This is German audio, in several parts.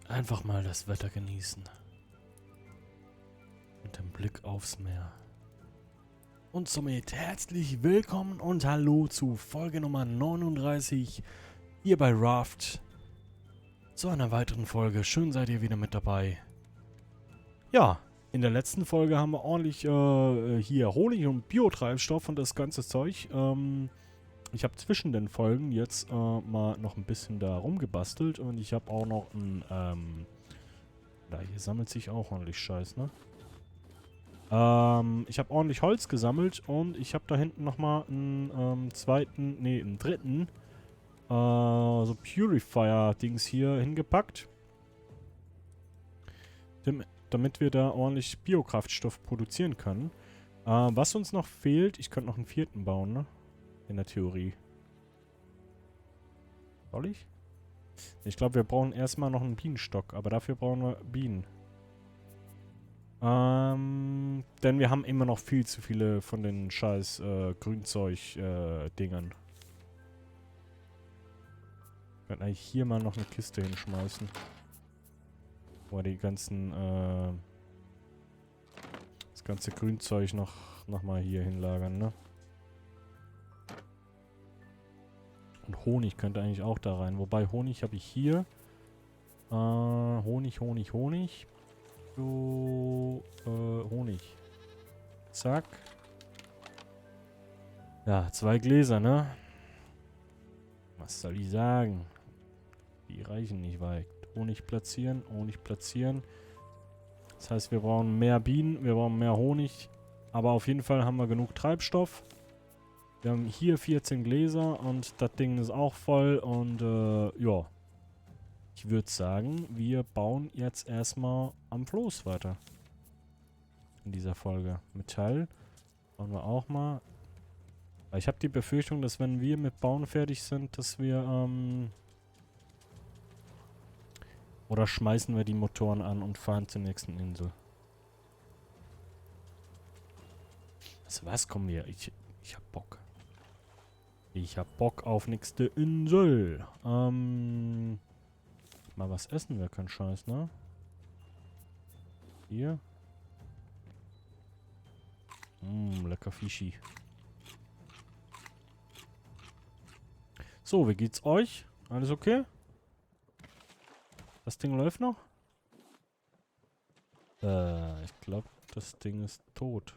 Einfach mal das Wetter genießen. Mit dem Blick aufs Meer. Und somit herzlich willkommen und hallo zu Folge Nummer 39 hier bei Raft. Zu einer weiteren Folge. Schön seid ihr wieder mit dabei. Ja, in der letzten Folge haben wir ordentlich hier Honig und Biotreibstoff und das ganze Zeug. Ich habe zwischen den Folgen jetzt mal noch ein bisschen da rumgebastelt und ich habe auch noch ein, da hier sammelt sich auch ordentlich Scheiß, ne? Ich habe ordentlich Holz gesammelt und ich habe da hinten nochmal einen einen dritten, so Purifier-Dings hier hingepackt. Damit wir da ordentlich Biokraftstoff produzieren können. Was uns noch fehlt, ich könnte noch einen vierten bauen, ne? In der Theorie. Soll ich? Ich glaube, wir brauchen erstmal noch einen Bienenstock, aber dafür brauchen wir Bienen. Denn wir haben immer noch viel zu viele von den scheiß Grünzeug-Dingern. Wir könnten eigentlich hier mal noch eine Kiste hinschmeißen. Wo wir die ganzen, das ganze Grünzeug noch mal hier hinlagern, ne? Und Honig könnte eigentlich auch da rein. Wobei Honig habe ich hier. Honig. So, Honig. Zack. Ja, 2 Gläser, ne? Was soll ich sagen? Die reichen nicht weit. Honig platzieren. Das heißt, wir brauchen mehr Bienen, wir brauchen mehr Honig. Aber auf jeden Fall haben wir genug Treibstoff. Wir haben hier 14 Gläser und das Ding ist auch voll und ja. Ich würde sagen, wir bauen jetzt erstmal am Floß weiter. In dieser Folge. Metall bauen wir auch mal. Weil ich habe die Befürchtung, dass wenn wir mit Bauen fertig sind, dass wir oder schmeißen wir die Motoren an und fahren zur nächsten Insel. Also was, kommen wir? Ich hab Bock. Ich hab Bock auf nächste Insel. Mal was essen wäre kein Scheiß, ne? Hier. Lecker Fischi. So, wie geht's euch? Alles okay? Das Ding läuft noch? Ich glaube, das Ding ist tot.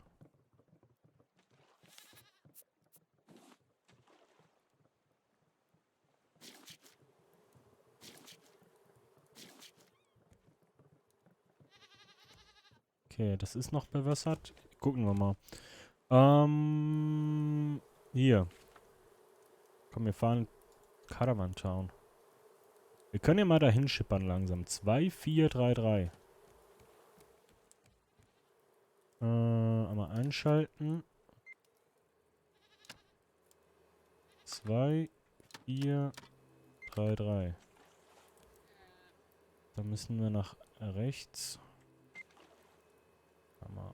Okay, das ist noch bewässert. Gucken wir mal. Hier. Komm, wir fahren Caravan Town. Wir können ja mal dahin schippern langsam. 2, 4, 3, 3. Einmal einschalten. 2, 4, 3, 3. Dann müssen wir nach rechts. Mal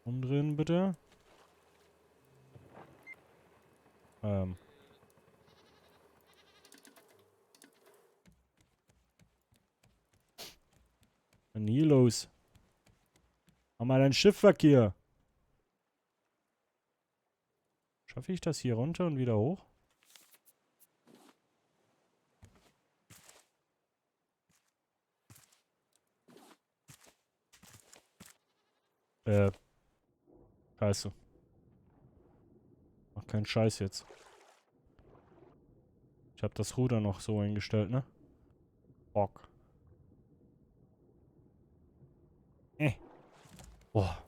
umdrehen, bitte. Was ist denn hier los? Mach mal deinen Schiffverkehr. Schaffe ich das hier runter und wieder hoch? Scheiße. Mach keinen Scheiß jetzt. Ich habe das Ruder noch so eingestellt, ne? Bock. Boah.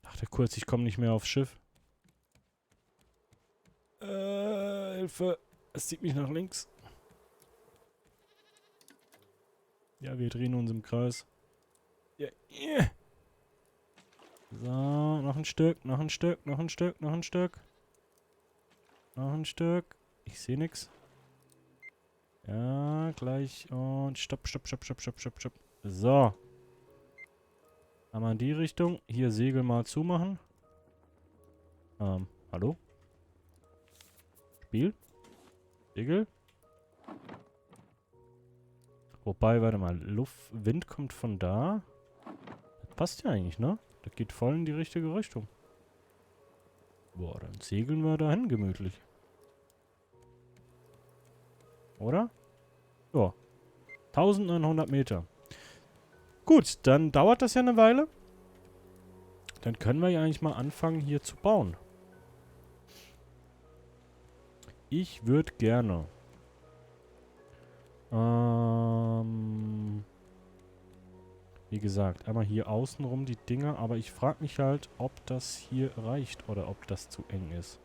Dachte kurz, ich komme nicht mehr aufs Schiff. Hilfe. Es zieht mich nach links. Ja, wir drehen uns im Kreis. Ja, yeah. So, noch ein Stück. Ich sehe nichts. Ja, gleich. Und stopp. So. Einmal in die Richtung. Hier Segel mal zumachen. Hallo? Spiel? Segel? Wobei, warte mal, Wind kommt von da. Das passt ja eigentlich, ne? Das geht voll in die richtige Richtung. Boah, dann segeln wir dahin gemütlich. Oder? Ja. 1900 Meter. Gut, dann dauert das ja eine Weile. Dann können wir ja eigentlich mal anfangen, hier zu bauen. Ich würde gerne wie gesagt, einmal hier außenrum die Dinger, aber ich frage mich halt, ob das hier reicht oder ob das zu eng ist.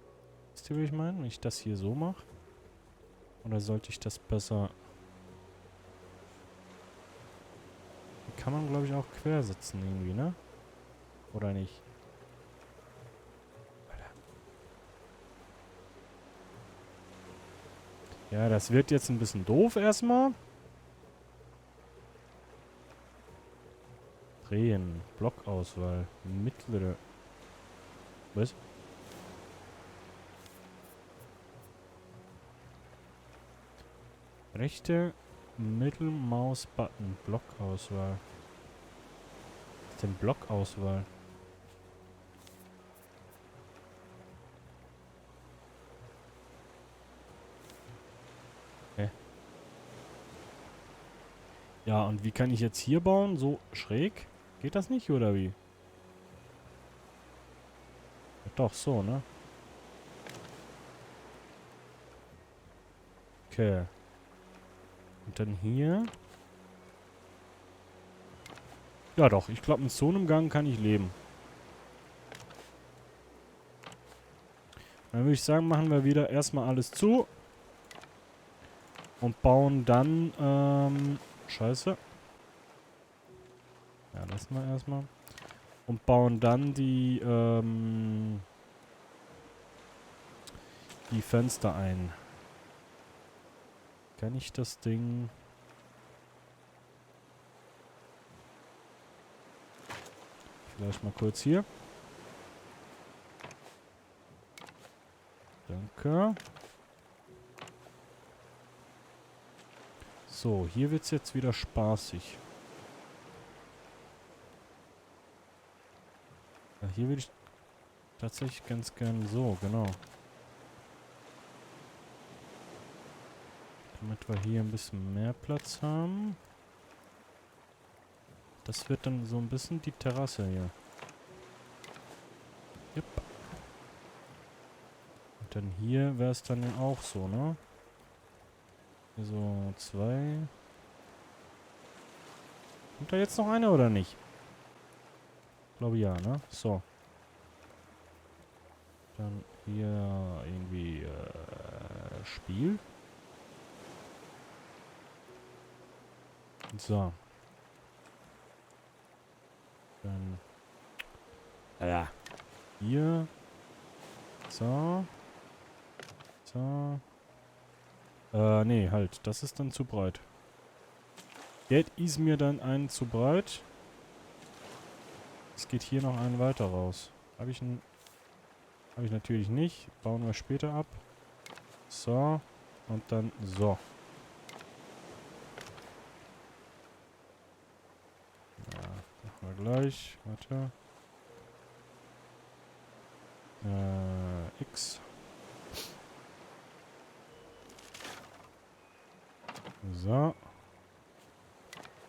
Wisst ihr, wie ich meine? Wenn ich das hier so mache? Oder sollte ich das besser... Die kann man, glaube ich, auch quersetzen irgendwie, ne? Oder nicht? Ja, das wird jetzt ein bisschen doof erstmal. Drehen. Blockauswahl. Mittlere. Was? Rechte Mittelmaus-Button. Blockauswahl. Was ist denn Blockauswahl? Hä? Ja, und wie kann ich jetzt hier bauen? So schräg? Geht das nicht, oder wie? Ja, doch, so, ne? Okay. Und dann hier. Ja doch, ich glaube, mit so einem Gang kann ich leben. Dann würde ich sagen, machen wir wieder erstmal alles zu. Und bauen dann, scheiße. Ja, lassen wir erstmal. Und bauen dann die Fenster ein. Kann ich das Ding... Vielleicht mal kurz hier. Danke. So, hier wird es jetzt wieder spaßig. Ja, hier würde ich tatsächlich ganz gern so, genau. Damit wir hier ein bisschen mehr Platz haben. Das wird dann so ein bisschen die Terrasse hier. Yep. Und dann hier wäre es dann auch so, ne? Hier so 2. Kommt da jetzt noch eine oder nicht? Ich glaube ja, ne? So. Dann hier irgendwie Spiel. So. Dann. Ja. Hier. So. So. Nee, halt. Das ist dann zu breit. Das ist mir dann ein zu breit. Es geht hier noch einen weiter raus. Habe ich einen... Habe ich natürlich nicht. Bauen wir später ab. So. Und dann so. Ja, machen wir gleich. Warte. X. So.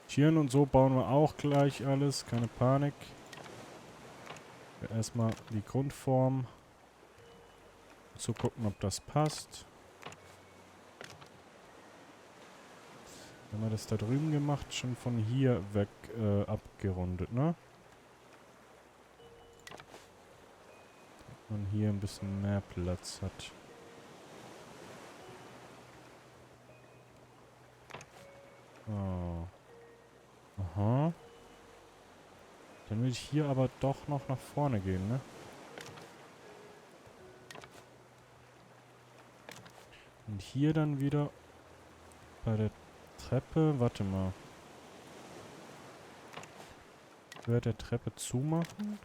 Tieren und so bauen wir auch gleich alles. Keine Panik. Erstmal die Grundform. Zu gucken, ob das passt. Haben wir das da drüben gemacht, schon von hier weg abgerundet, ne? Dass man hier ein bisschen mehr Platz hat. Oh. Aha. Dann will ich hier aber doch noch nach vorne gehen, ne? Und hier dann wieder bei der Treppe, warte mal. Ich werde der Treppe zumachen.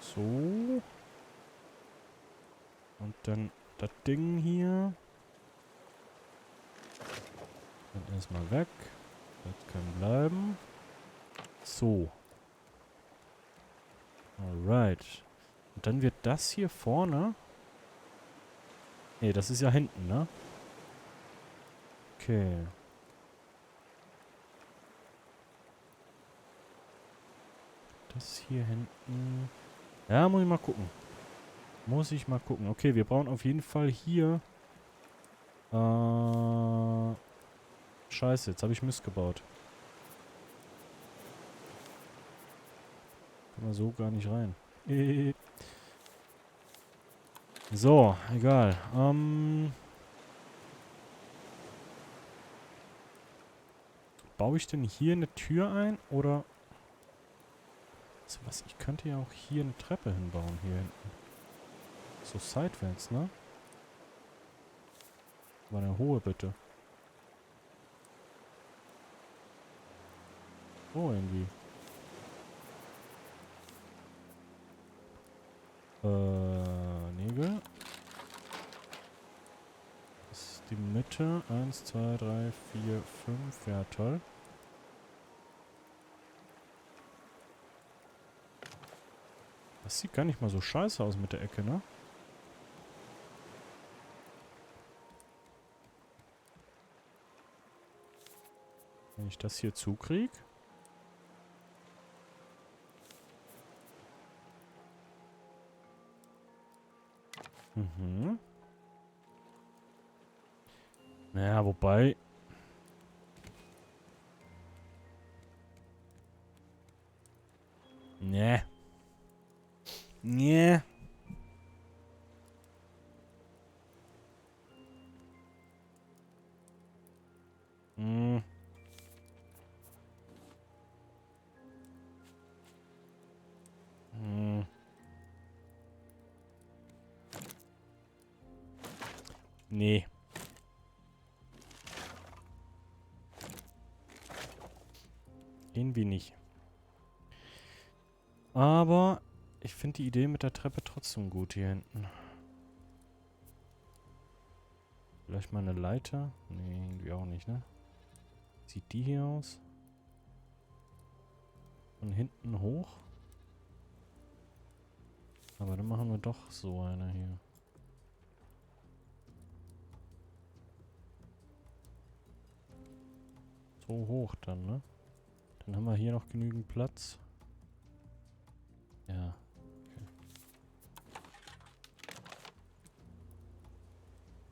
So. Und dann das Ding hier. Dann erstmal weg. Das kann bleiben. So. Alright. Und dann wird das hier vorne... Ne, das ist ja hinten, ne? Okay. Das hier hinten... Ja, muss ich mal gucken. Muss ich mal gucken. Okay, wir brauchen auf jeden Fall hier... Scheiße, jetzt habe ich Mist gebaut. Kann man so gar nicht rein. So, egal. Baue ich denn hier eine Tür ein? Oder... Also was, ich könnte ja auch hier eine Treppe hinbauen, hier hinten. So seitwärts, ne? Aber eine hohe, bitte. So irgendwie. Nägel. Das ist die Mitte. 1, 2, 3, 4, 5. Ja, toll. Das sieht gar nicht mal so scheiße aus mit der Ecke, ne? Wenn ich das hier zukriege. Mhm. Naja, wobei... Nee. Nee. Hm. Hm. Nee. Irgendwie nicht. Aber ich finde die Idee mit der Treppe trotzdem gut hier hinten. Vielleicht mal eine Leiter? Nee, irgendwie auch nicht, ne? Sieht die hier aus? Von hinten hoch? Aber dann machen wir doch so eine hier. So hoch dann, ne? Dann haben wir hier noch genügend Platz. Ja. Okay.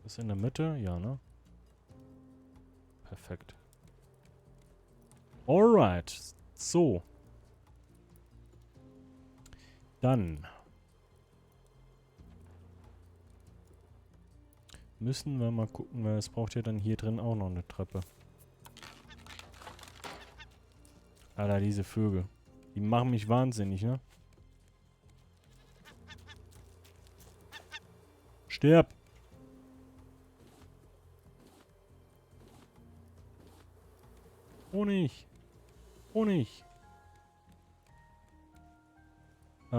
Ist in der Mitte? Ja, ne? Perfekt. Alright. So. Dann müssen wir mal gucken, weil es braucht ja dann hier drin auch noch eine Treppe. Alter, diese Vögel. Die machen mich wahnsinnig, ne? Stirb! Honig! Honig! Wo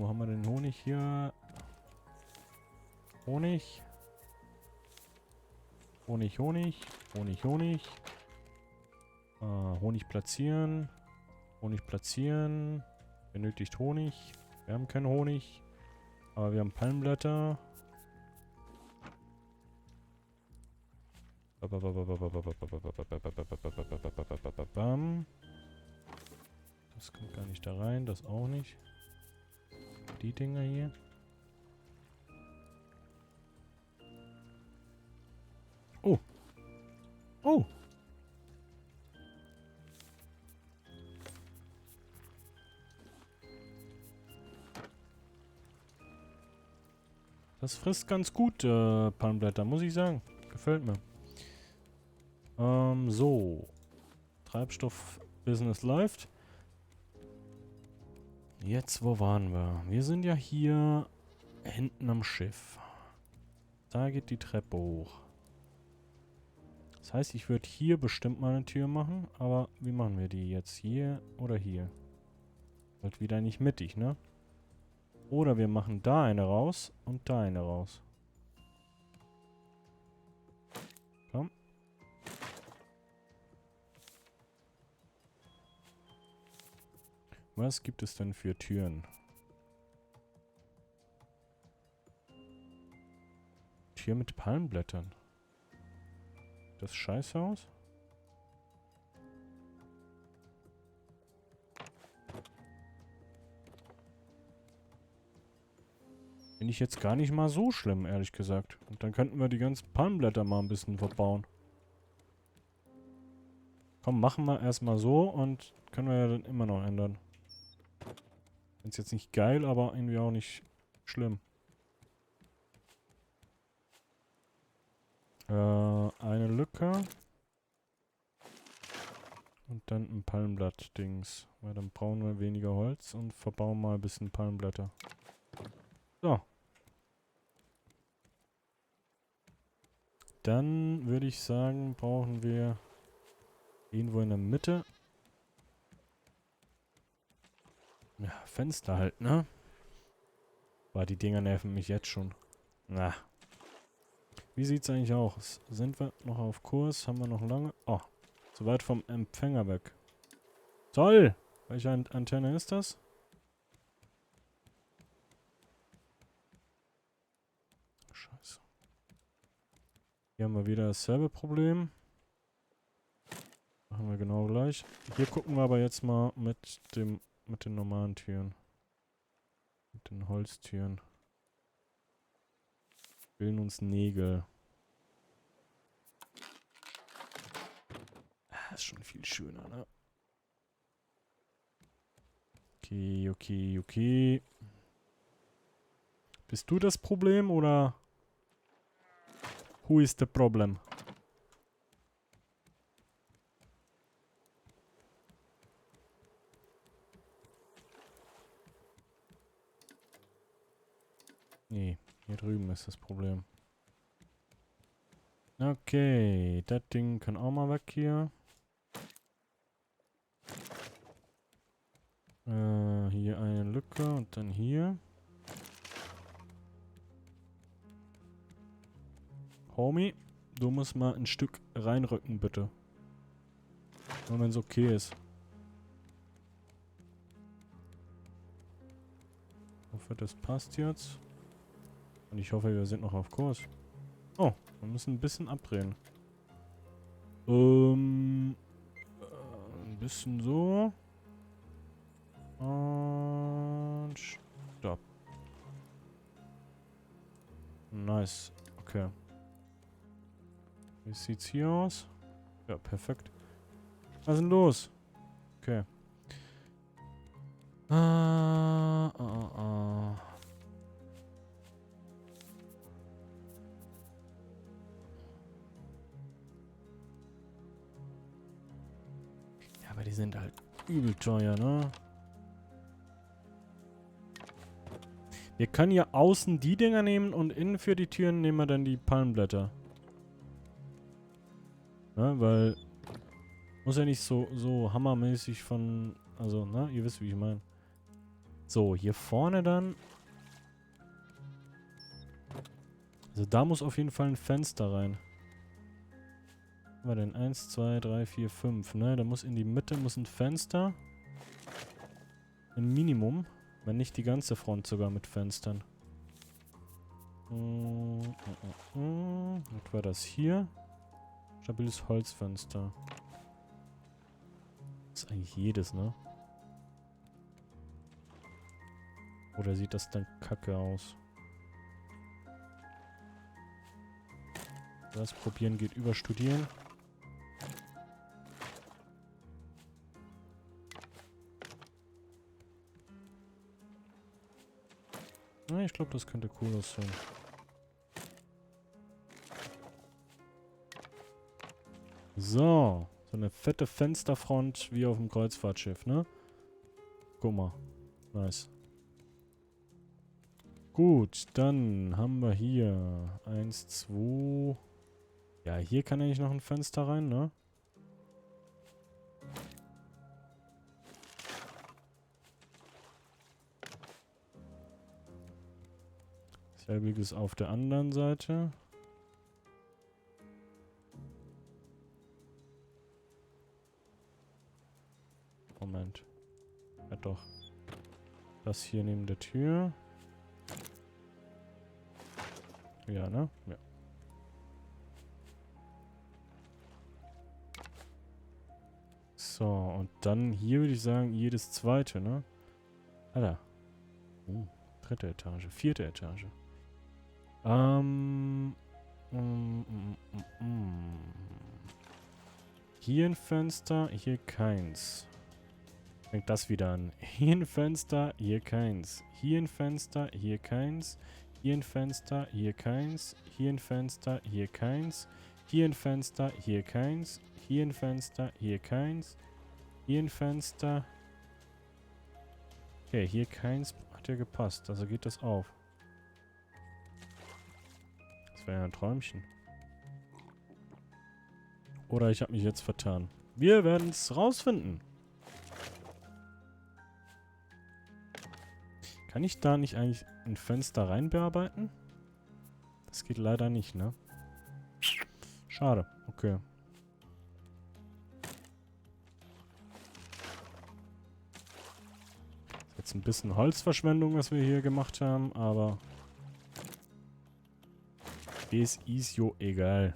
haben wir den Honig hier? Honig. Honig, Honig. Honig, Honig. Honig platzieren. Honig platzieren. Benötigt Honig. Wir haben keinen Honig. Aber wir haben Palmblätter. Das kommt gar nicht da rein. Das auch nicht. Die Dinger hier. Oh. Oh. Das frisst ganz gut, Palmblätter, muss ich sagen. Gefällt mir. So. Treibstoff-Business läuft. Jetzt, wo waren wir? Wir sind ja hier hinten am Schiff. Da geht die Treppe hoch. Das heißt, ich würde hier bestimmt mal eine Tür machen. Aber wie machen wir die jetzt? Hier oder hier? Halt wieder nicht mittig, ne? Oder wir machen da eine raus und da eine raus. Komm. Was gibt es denn für Türen? Tür mit Palmblättern. Das scheiße aus? Finde ich jetzt gar nicht mal so schlimm, ehrlich gesagt. Und dann könnten wir die ganzen Palmblätter mal ein bisschen verbauen. Komm, machen wir erstmal so und können wir ja dann immer noch ändern. Ist jetzt nicht geil, aber irgendwie auch nicht schlimm. Eine Lücke. Und dann ein Palmblatt-Dings. Weil dann brauchen wir weniger Holz und verbauen mal ein bisschen Palmblätter. So. Dann würde ich sagen, brauchen wir irgendwo in der Mitte. Ja, Fenster halt, ne? Boah, die Dinger nerven mich jetzt schon. Na. Wie sieht's eigentlich aus? Sind wir noch auf Kurs? Haben wir noch lange? Oh, so weit vom Empfänger weg. Toll! Welche Antenne ist das? Scheiße. Hier haben wir wieder dasselbe Problem. Machen wir genau gleich. Hier gucken wir aber jetzt mal mit den normalen Türen. Mit den Holztüren. Bilden uns Nägel. Das ist schon viel schöner, ne? Okay, okay, okay. Bist du das Problem oder who is the problem? Nee, hier drüben ist das Problem. Okay, das Ding kann auch mal weg hier. Hier eine Lücke und dann hier. Homie, du musst mal ein Stück reinrücken, bitte. Nur wenn es okay ist. Ich hoffe, das passt jetzt. Und ich hoffe, wir sind noch auf Kurs. Oh, wir müssen ein bisschen abdrehen. Ein bisschen so. Und stopp. Nice. Okay. Wie sieht's hier aus? Ja, perfekt. Was ist denn los? Okay. Ja, aber die sind halt übel teuer, ne? Wir können ja außen die Dinger nehmen und innen für die Türen nehmen wir dann die Palmblätter. Ne, weil muss ja nicht so hammermäßig von... Also, ne? Ihr wisst, wie ich meine. So, hier vorne dann... Also da muss auf jeden Fall ein Fenster rein. Was war denn? 1, 2, 3, 4, 5, ne? Da muss in die Mitte muss ein Fenster. Ein Minimum. Wenn nicht die ganze Front sogar mit Fenstern. Was war das hier? Stabiles Holzfenster. Das ist eigentlich jedes, ne? Oder sieht das dann kacke aus? Das probieren geht über studieren. Na, ich glaube, das könnte cool aussehen. So. So eine fette Fensterfront wie auf dem Kreuzfahrtschiff, ne? Guck mal. Nice. Gut, dann haben wir hier 1, 2. Ja, hier kann eigentlich noch ein Fenster rein, ne? Selbiges auf der anderen Seite. Moment. Ja doch. Das hier neben der Tür. Ja, ne? Ja. So, und dann hier würde ich sagen, jedes zweite, ne? Alter. Dritte Etage, vierte Etage. Hier ein Fenster, hier keins. Fängt das wieder an. Hier ein Fenster, hier keins. Hier ein Fenster, hier keins. Hier ein Fenster, hier keins. Hier ein Fenster, hier keins. Hier ein Fenster, hier keins. Hier ein Fenster, hier keins. Hier ein Fenster. Okay, hier keins hat ja gepasst. Also geht das auf. Das wäre ja ein Träumchen. Oder ich habe mich jetzt vertan. Wir werden es rausfinden. Kann ich da nicht eigentlich ein Fenster rein bearbeiten? Das geht leider nicht, ne? Schade. Okay. Ist jetzt ein bisschen Holzverschwendung, was wir hier gemacht haben, aber das ist jo egal.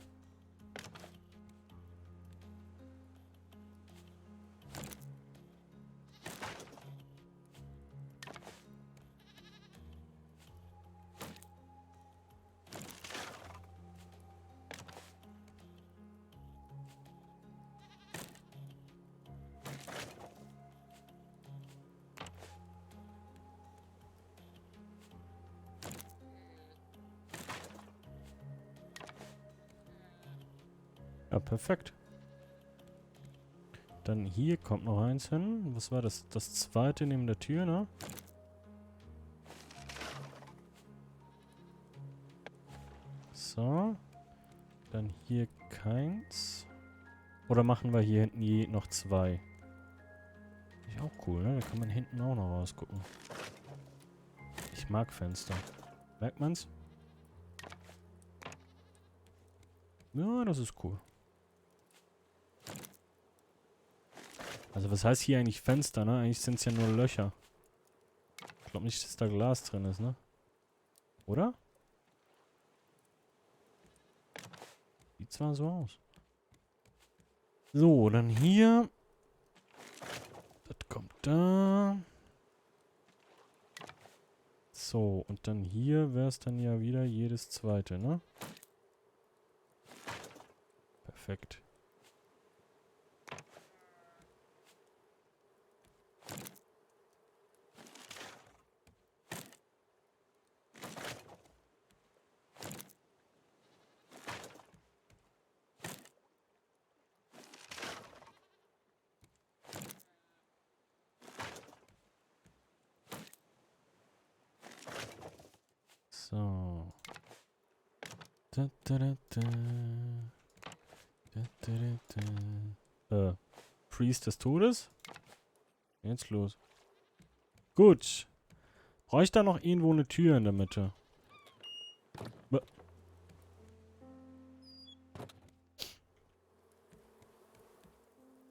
Ja, perfekt. Dann hier kommt noch eins hin. Was war das? Das zweite neben der Tür, ne? So. Dann hier keins. Oder machen wir hier hinten je noch zwei? Ist auch cool, ne? Da kann man hinten auch noch rausgucken. Ich mag Fenster. Merkt man's? Ja, das ist cool. Also was heißt hier eigentlich Fenster, ne? Eigentlich sind es ja nur Löcher. Ich glaube nicht, dass da Glas drin ist, ne? Oder? Sieht zwar so aus. So, dann hier. Das kommt da. So, und dann hier wäre es dann ja wieder jedes zweite, ne? Perfekt. So. Da, da, da, da. Da, da, da, da. Priest des Todes? Jetzt los. Gut. Brauche ich da noch irgendwo eine Tür in der Mitte?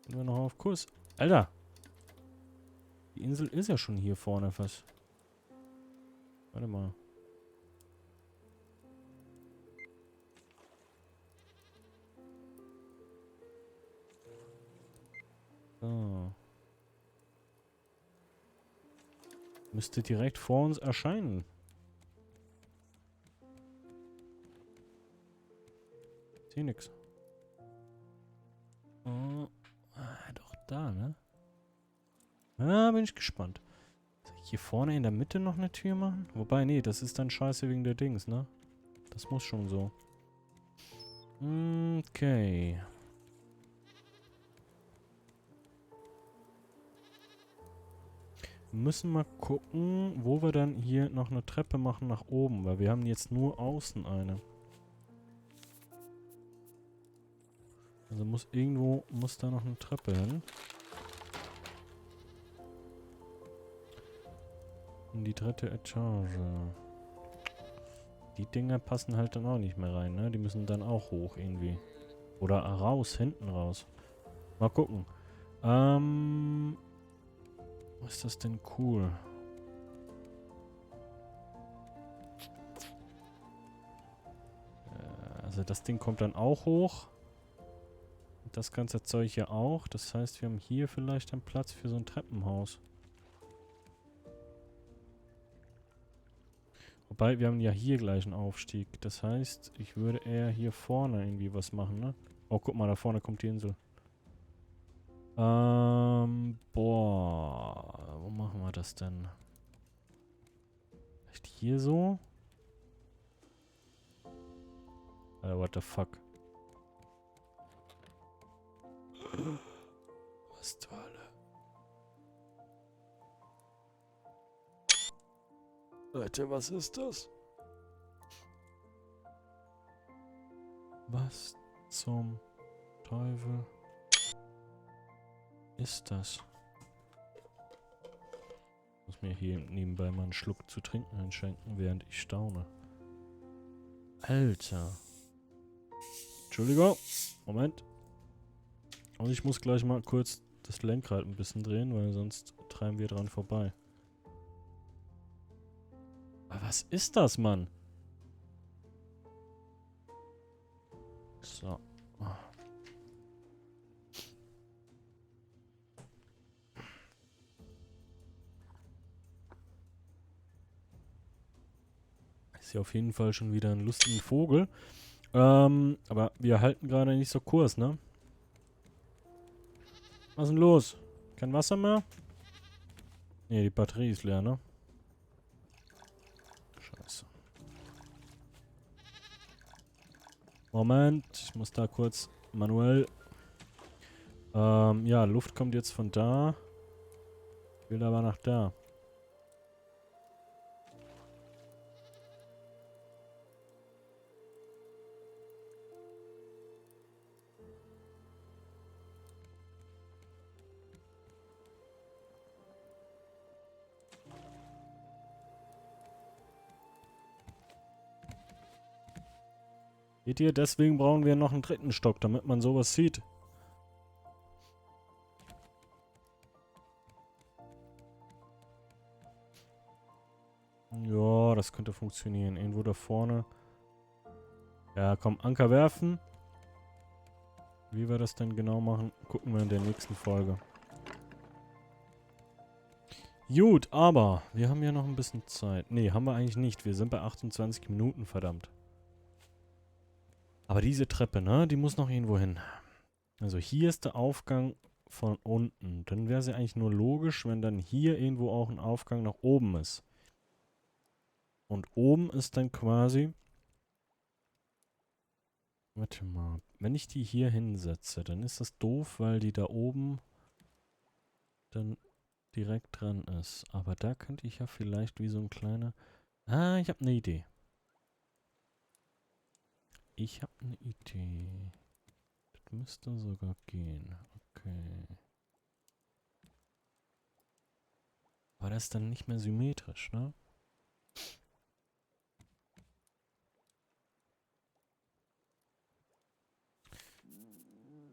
Sind wir noch auf Kurs? Alter! Die Insel ist ja schon hier vorne fast. Warte mal. So. Müsste direkt vor uns erscheinen. Ich sehe nix. Oh. Doch da, ne? Ja, bin ich gespannt. Soll ich hier vorne in der Mitte noch eine Tür machen? Wobei, nee, das ist dann scheiße wegen der Dings, ne? Das muss schon so. Okay. Wir müssen mal gucken, wo wir dann hier noch eine Treppe machen nach oben, weil wir haben jetzt nur außen eine. Also muss da noch eine Treppe hin. In die dritte Etage. Die Dinger passen halt dann auch nicht mehr rein, ne? Die müssen dann auch hoch irgendwie. Oder raus, hinten raus. Mal gucken. Was ist das denn cool? Also das Ding kommt dann auch hoch. Und das ganze Zeug hier auch. Das heißt, wir haben hier vielleicht einen Platz für so ein Treppenhaus. Wobei, wir haben ja hier gleich einen Aufstieg. Das heißt, ich würde eher hier vorne irgendwie was machen, ne? Oh, guck mal, da vorne kommt die Insel. Boah. Wo machen wir das denn? Vielleicht hier so? What the fuck? Was zur Hölle? Leute, was ist das? Was zum Teufel ist das? Ich muss mir hier nebenbei mal einen Schluck zu trinken einschenken, während ich staune. Alter. Entschuldigung. Moment. Und ich muss gleich mal kurz das Lenkrad ein bisschen drehen, weil sonst treiben wir dran vorbei. Aber was ist das, Mann? So. Ist ja auf jeden Fall schon wieder ein lustiger Vogel. Aber wir halten gerade nicht so Kurs, ne? Was ist denn los? Kein Wasser mehr? Ne, die Batterie ist leer, ne? Scheiße. Moment, ich muss da kurz manuell. Ja, Luft kommt jetzt von da. Ich will aber nach da. Seht ihr, deswegen brauchen wir noch einen dritten Stock, damit man sowas sieht. Ja, das könnte funktionieren. Irgendwo da vorne. Ja, komm, Anker werfen. Wie wir das denn genau machen, gucken wir in der nächsten Folge. Gut, aber wir haben ja noch ein bisschen Zeit. Nee, haben wir eigentlich nicht. Wir sind bei 28 Minuten, verdammt. Aber diese Treppe, ne, die muss noch irgendwo hin. Also hier ist der Aufgang von unten. Dann wäre es ja eigentlich nur logisch, wenn dann hier irgendwo auch ein Aufgang nach oben ist. Und oben ist dann quasi... Warte mal. Wenn ich die hier hinsetze, dann ist das doof, weil die da oben dann direkt dran ist. Aber da könnte ich ja vielleicht wie so ein kleiner... Ah, ich habe eine Idee. Ich habe eine Idee. Das müsste sogar gehen. Okay. Aber das ist dann nicht mehr symmetrisch, ne?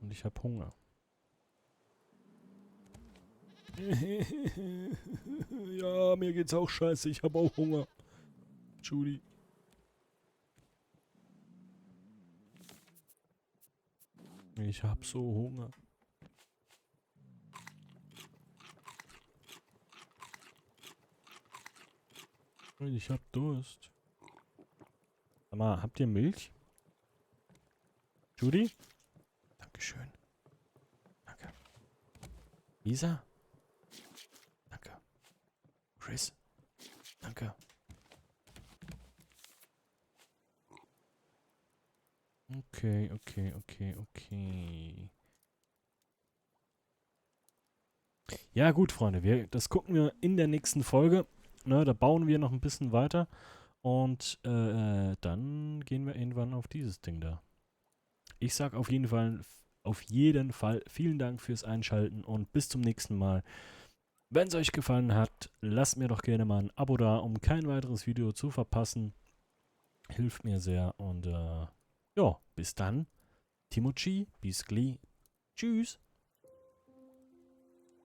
Und ich habe Hunger. Ja, mir geht's auch scheiße. Ich habe auch Hunger. Judy. Ich hab so Hunger. Und ich hab Durst. Sag mal, habt ihr Milch? Judy? Dankeschön. Danke. Lisa? Danke. Chris? Danke. Okay, okay, okay, okay. Ja gut, Freunde, das gucken wir in der nächsten Folge. Ne, da bauen wir noch ein bisschen weiter. Und dann gehen wir irgendwann auf dieses Ding da. Ich sag auf jeden Fall vielen Dank fürs Einschalten und bis zum nächsten Mal. Wenn es euch gefallen hat, lasst mir doch gerne mal ein Abo da, um kein weiteres Video zu verpassen. hilft mir sehr. Und ja, bis dann. Timochi, bis gleich. Tschüss.